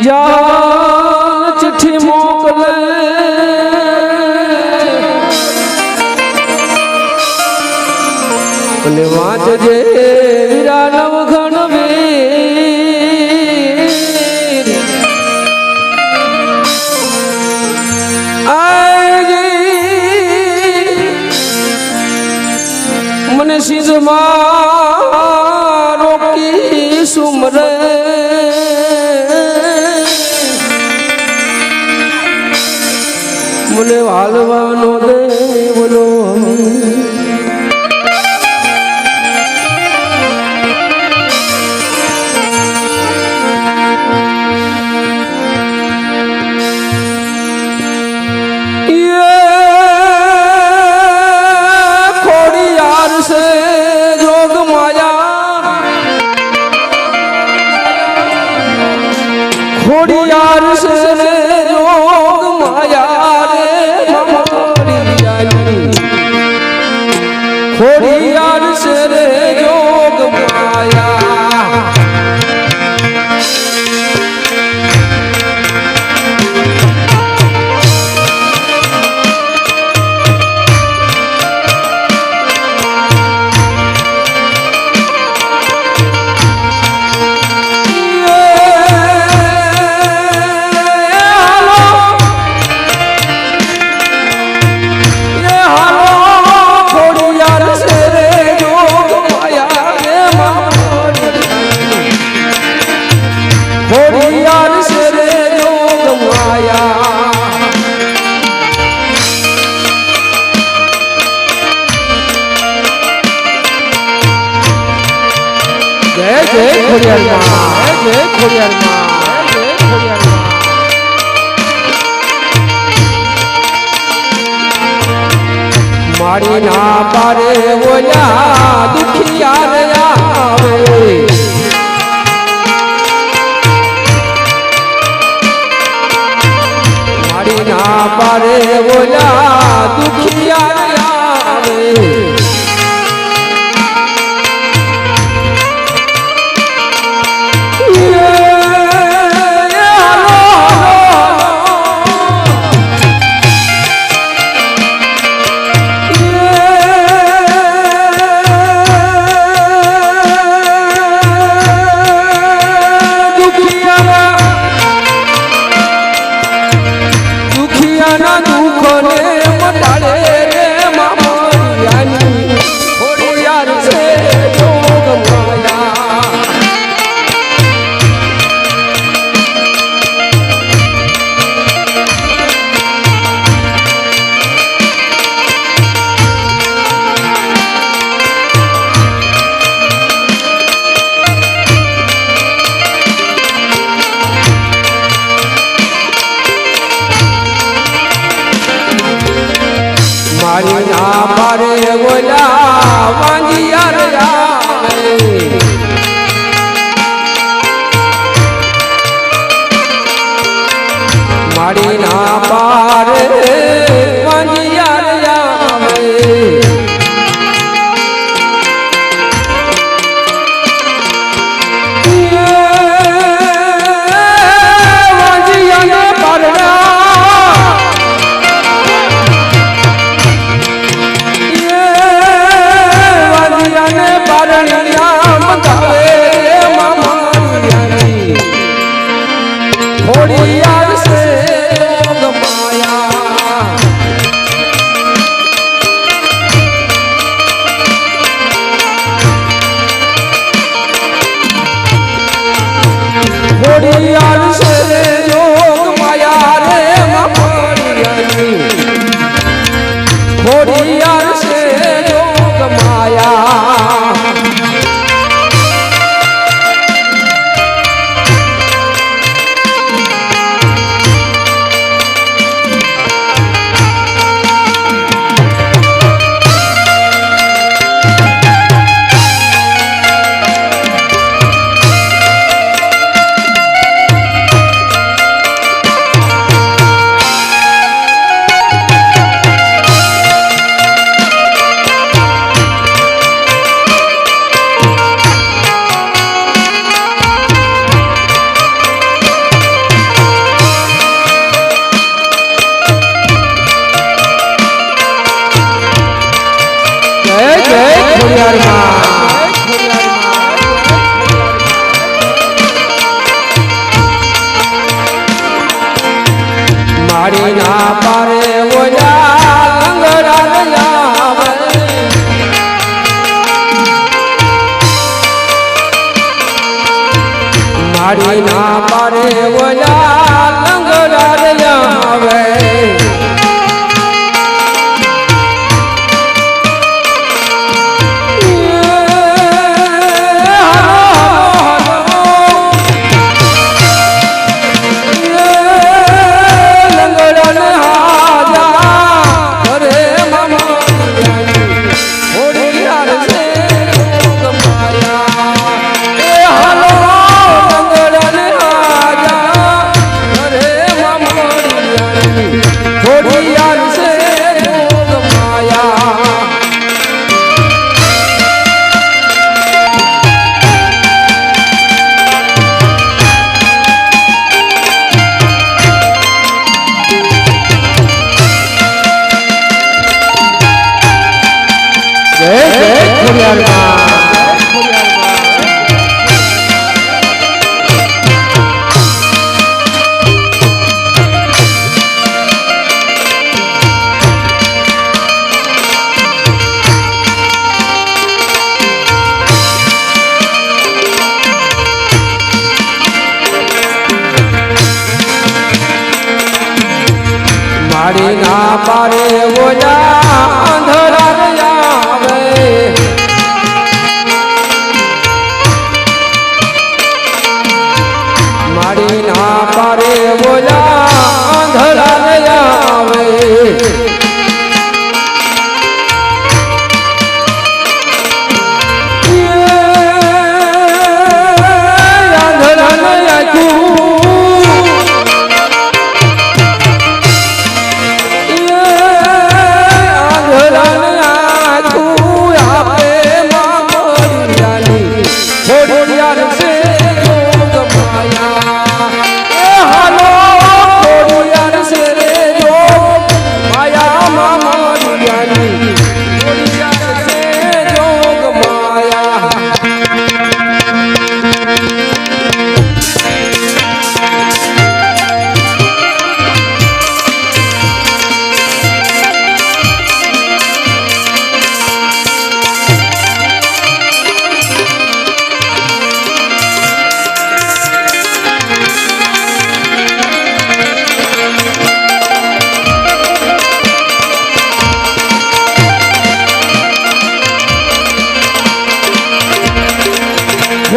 જાન ચિઠ્ઠી મોકલે અને વાંચજે વીરા નવઘણ વીર મને સિંહમાં રોકી સુમરે મને હાલવાનો દે બોલો ખોડિયાર સે જોગ માયા રે ખોડિયાર સે જોગ માયા મારી ના પારે ઓલા દુખિયાર આવે મારી ના પારે ઓલા દુખિયાર આવે મારી ના પારે ઓલા વાંજિયાર આવે મારી ના પારે વાંજિયાર આવે વાંજિયાર પારણા મારી ના પારે ઓલા લંગડા આવે મારી ના પારે ઓલા લંગડા આવે મારી ના પારે ઓલા અંધરા આવે મારી ના પારે ઓલા અંધરા આવે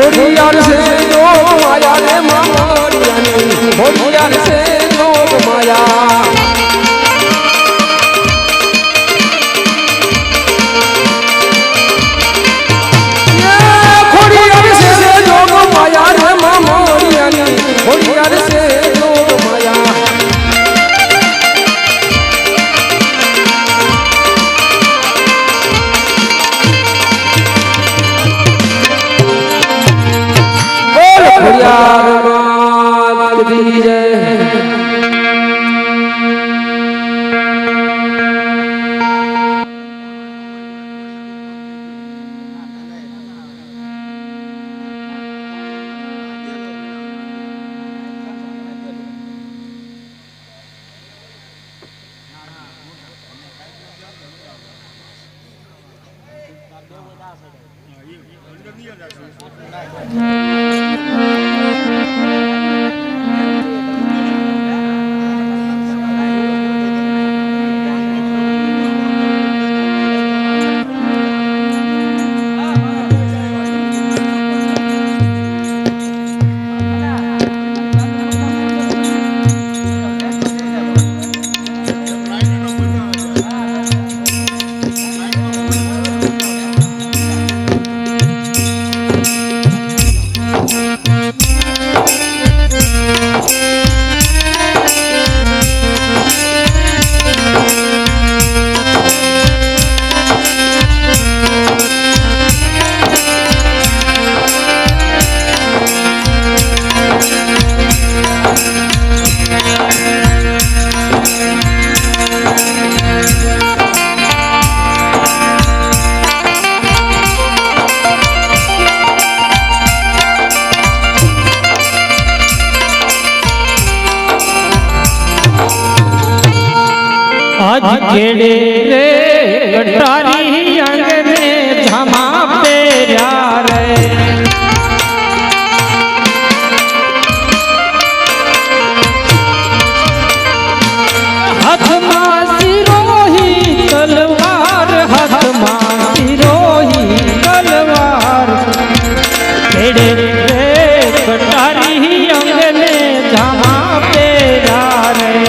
હોડિયાર છે જોગ માયા રે મામડિયાની હોડિયાર છે જોગ માયા હોડિયાર છે જોગ માયા રે મામડિયાની હોડિયાર છે જોગ માયા ખોડિયાર કી જય आज केड़े रे कटारी अंगने झमा पेरा रे हाथ में सिरोही तलवार हाथ में सिरोही तलवार केड़े रे कटारी अंगने झमा पेरा रे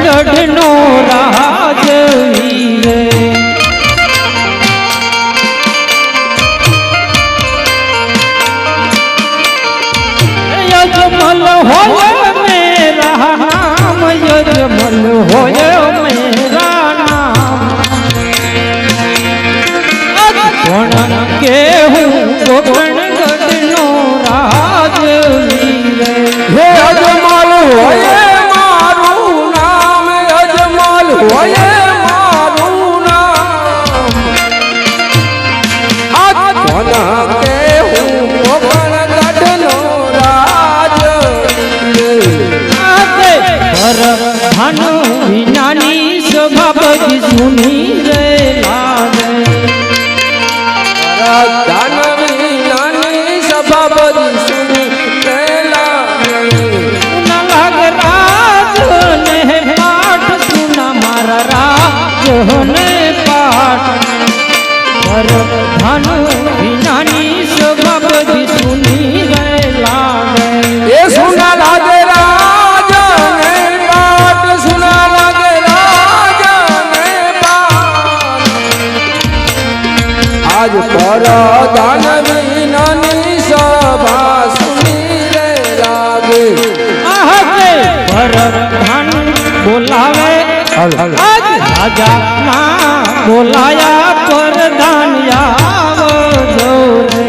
गढ़नो राजवीर यजमल होय मेरा नाम यजमल होय मेरा नाम कोण केहूं कोण गढ़नो राजवीर हे अजमल होय होये मारू नाम आज कोना के हूँ कोण गढ़नो राज पर भानु विनानी सभा बजी सुनी रे लागे धन विनानी सभा बजी सुनी रे लागे लाग राज ने पाठ सुना मारा राज ने पाठ पर भानु विनानी सभा बजी सुनी रे लागे ये सुना लागे राज ने पाठ सुना लागे राज ने पाठ आज पर दान विनानी सभा सुनी रे लागे पर भानु बोलावे आज राजा ना बोलाया प्रधान आवो रे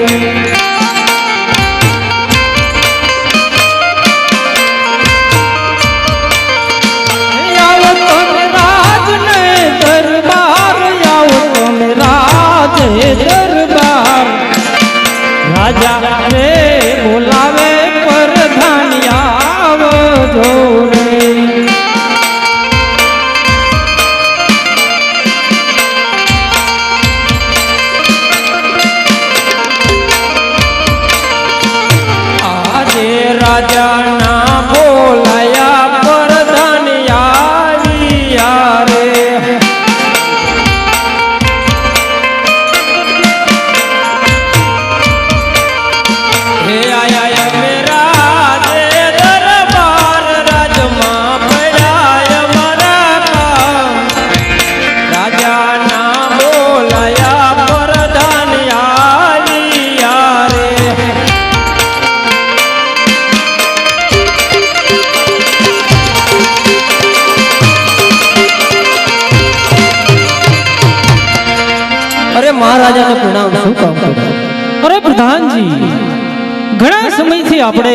आओ तुम राज ने दरबार आओ तुम राज दरबार राजा रे बोलावे प्रधान आवो रे राजा ना बोलाया प्रधान यारिया रे हे आया मेरा दरबार राजमा पड़ाया मरा राजा ना बोलाया प्रधान यारिया रे अरे महाराजा ने प्रणाम શું કામ કર્યું અરે પ્રધાનજી ઘણા સમયથી આપણે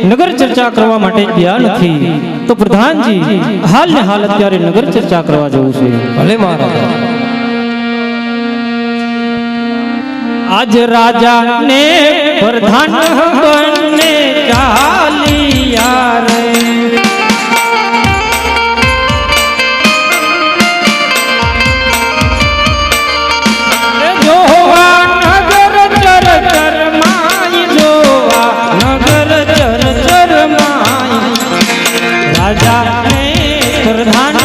નગર ચર્ચા કરવા માટે ગયા નથી તો પ્રધાનજી હાલ ને હાલ અત્યારે નગર ચર્ચા કરવા જવું છે ભલે મહારાજા આજ રાજા ને પ્રધાન બનને ચાલિયા રે राजा ने प्रधान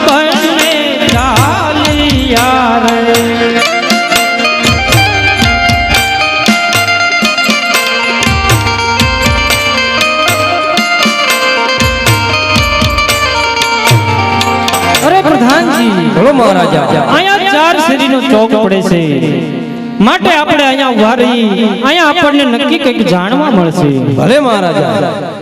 बनने चालिया रे અરે પ્રધાનજી બોલો મહારાજા અહીંયા ચાર શેરીનો ચોક પડે છે માટે આપણે અહીંયા ઉભા રહી અહીંયા આપણને નક્કી કંઈક જાણવા મળશે ભલે મહારાજા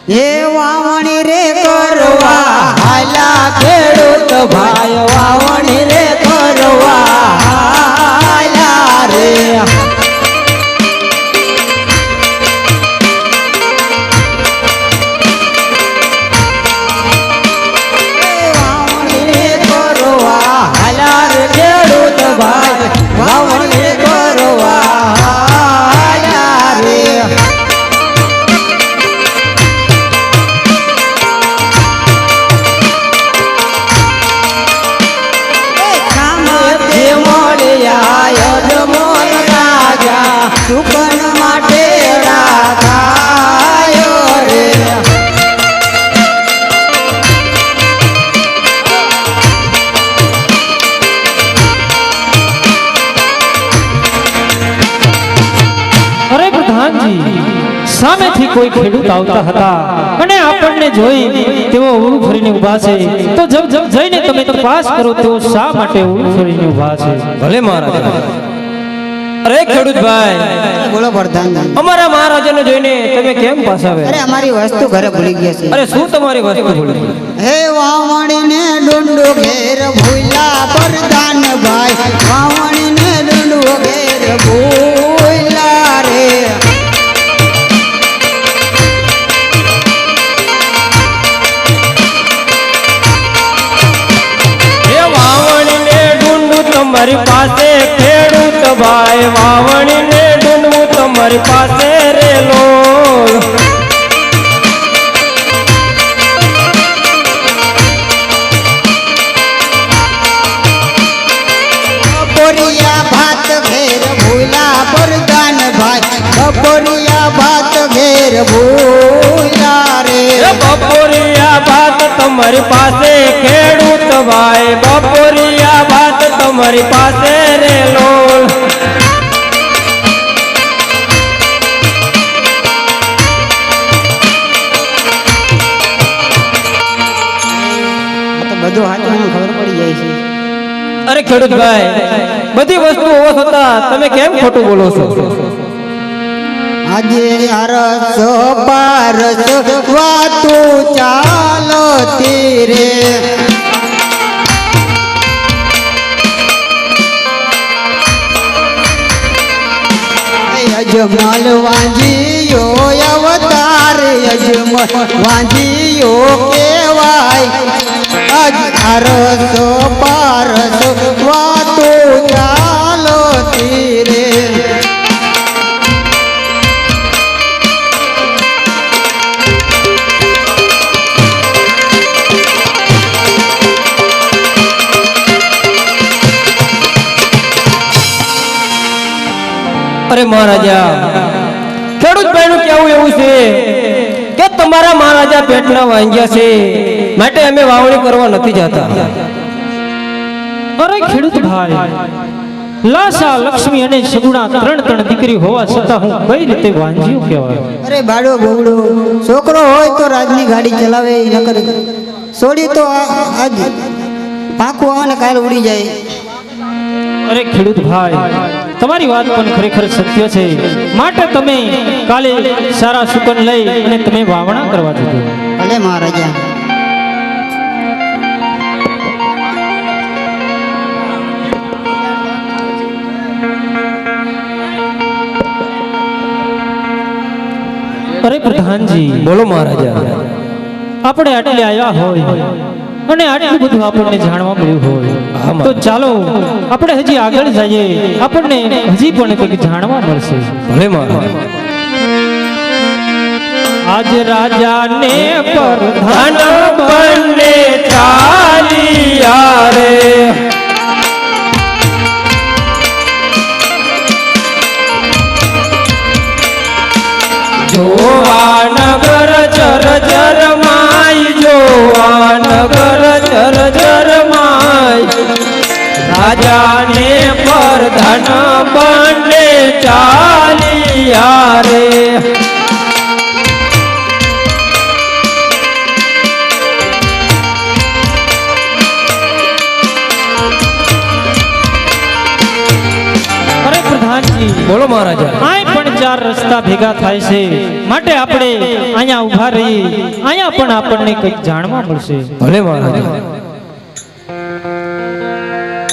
એ વાવણી રે કરવા હાલા ખેડૂત ભાઈ વાવણી રે કરવા આયા રે વાવણી કરવા આયા રે ખેડૂત ભાઈ વાવણી કરવા આયા રે સુકન માટે રાખાયો રે અરે પ્રધાનજી સામેથી કોઈ ખેડૂત આવતા હતા અને આપણને જોઈ તેઓ ઉડું ફરીને ઊભા છે તો જઈને તમે તપાસ કરો તેઓ શા માટે ઉડું ફરીને ઊભા છે ભલે મહારાજ. અરે ખેડૂત ભાઈ, બોલો પ્રધાનજી. અમારા મહારાજાને જોઈને તમે કેમ પાછા અરે આવ્યા? અમારી વસ્તુ ઘરે ભૂલી ગયા છે. અરે શું તમારી વસ્તુ ભૂલી ગઈ? હે વાવણીને ડુંડો ઘેર ભૂલા પ્રધાન ભાઈ વાવણીને ડુંડો ઘેર ભૂલા રે હે વાવણીને ઢૂંઢું તમારી પાસે ખેડૂત ભાઈ, વાવણીને ઢૂંઢું તમારી પાસે રેલો. બપોરિયા ભાત ઘેર ભૂલા પ્રધાન ભાઈ બપોરિયા ભાત ઘેર ભૂલા રે હે બપોરિયા ભાત તમારી પાસે ખેડૂત ભાઈ, બપોરિયા ભાત તમારી પાસે રેલો. આ તો બધું હાચું ખબર પડી જાય છે. અરે ખેડૂત ભાઈ, બધી વસ્તુ હોવા છતાં તમે કેમ ખોટું બોલો છો? આજે અરસ પારસ વાતું ચાલતી રે અજમલ વાંજીયો અવતાર અજમલ વાંજીયો કેવાય અરસ પારસ વાતું ચાલતી રે અરે મહારાજા, ખેડૂત ભાઈનું કેવું એવું છે કે તમારા મહારાજા પેટના વાંગ્યા છે માટે અમે વાવણી કરવા નથી જતા. અરે ખેડૂત ભાઈ, લાસા લક્ષ્મી અને સગુણા ત્રણ દીકરી હોવા છતાં હું કઈ રીતે વાંજ્યો કહેવાય? અરે બાળો બોવડો છોકરો હોય તો રાજની ગાડી ચલાવે નકર છોડી તો આજ પાકું આવે ને કાલ ઉડી જાય. અરે ખેડૂત ભાઈ, તમારી વાત પણ ખરેખર સત્ય છે, માટે તમે કાલે સારા સુકન લઈ અને તમે વાવણા કરવા જજો. ભલે મહારાજા. અરે પ્રધાનજી, બોલો મહારાજા. આપણે આટલે આવ્યા હોય અને આટલું બધું આપણને જાણવા મળ્યું હોય તો ચાલો આપણે હજી આગળ જઈએ, આપણને હજી પણ કંઈક જાણવા મળશે. ભલે મહારાજા. આજ રાજાને પ્રધાન બંને ચાલિયા રે, જોવા નગર જર માય, જોવા નગર જર માય, રાજાને પ્રધાન બંને ચાલિયા રે. અરે પ્રધાનજી, બોલો મહારાજા. આય પણ ચાર રસ્તા ભેગા થાય છે, માટે આપણે અહીંયા ઊભા રહીએ, અહીંયા પણ આપણને કંઈક જાણવા મળશે. ભલે મહારાજા.